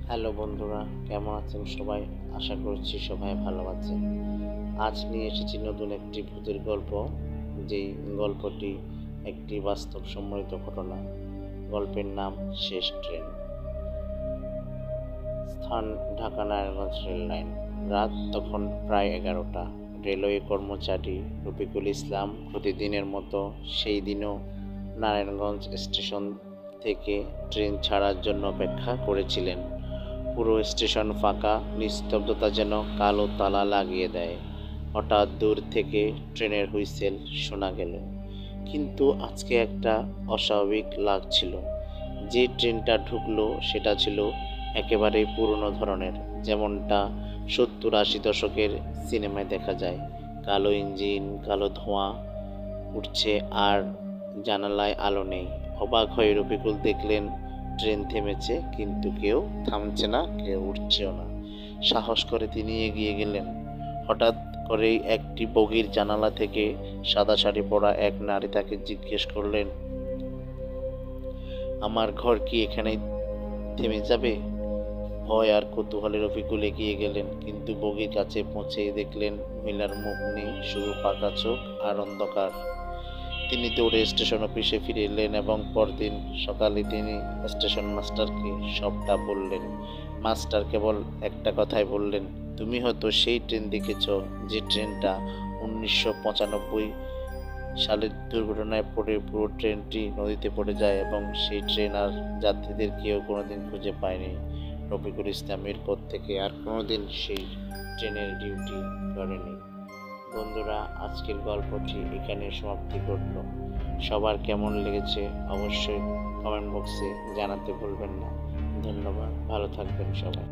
Hello বন্ধুরা, কেমন আছেন সবাই? আশা করছি সবাই ভালো আছেন। আজ নিয়ে এসেছি নতুন একটি ভূতের গল্প, যেই গল্পটি একটি বাস্তবসম্মত ঘটনা। গল্পের নাম শেষ ট্রেন। স্থান ঢাকা নারায়ণগঞ্জ রেল লাইন। রাত তখন প্রায় 11টা। রেলওয়ে কর্মচারী রফিকুল ইসলাম প্রতিদিনের মতো সেই দিনও নারায়ণগঞ্জ স্টেশন থেকে ট্রেন ছাড়ার জন্য অপেক্ষা করেছিলেন। পুরো স্টেশন ফাঁকা, নিস্তব্ধতা যেন কালো তালা লাগিয়ে দেয়। হঠাৎ দূর থেকে ট্রেনের হুইসেল শোনা গেল, কিন্তু আজকে একটা অস্বাভাবিক লাগছিল। যে ট্রেনটা ঢুকলো সেটা ছিল একেবারেই পুরনো ধরনের, যেমনটা 70-80 দশকের সিনেমায় দেখা যায়। কালো ইঞ্জিন, কালো ধোঁয়া উঠছে আর জানালায় আলো নেই। অবাক হয়ে রফিকুল দেখলেন ট্রেন থেমেছে, কিন্তু কেউ থামছে না, কেউ উঠছেও না। সাহস করে তিনি এগিয়ে গেলেন। হঠাৎ করেই একটি বগির জানালা থেকে সাদা শাড়ি পরা এক নারী তাকে জিজ্ঞেস করলেন, আমার ঘর কি এখানেই থেমে যাবে? ভয় আর কৌতূহলে রফিকুল এগিয়ে গেলেন, কিন্তু বগির কাছে পৌঁছেই দেখলেন মহিলার মুখ নেই, শুধু পাকা চোখ আর অন্ধকার। তিনি দৌড়ে স্টেশন অফিসে ফিরে এলেন এবং পরদিন সকালে তিনি স্টেশন মাস্টারকে সবটা বললেন। মাস্টার কেবল একটা কথাই বললেন, তুমি হয়তো সেই ট্রেন দেখেছ যে ট্রেনটা 1995 সালের দুর্ঘটনায় পড়ে পুরো ট্রেনটি নদীতে পড়ে যায় এবং সেই ট্রেন আর যাত্রীদের কেউ কোনোদিন খুঁজে পায়নি। রফিকুল ইসলাম এরপর থেকে আর কোনোদিন সেই ট্রেনের ডিউটি করেনি। বন্ধুরা, আজকের গল্পটি এখানে সমাপ্তি ঘটল। সবার কেমন লেগেছে অবশ্যই কমেন্ট বক্সে জানাতে ভুলবেন না। ধন্যবাদ, ভালো থাকবেন সবাই।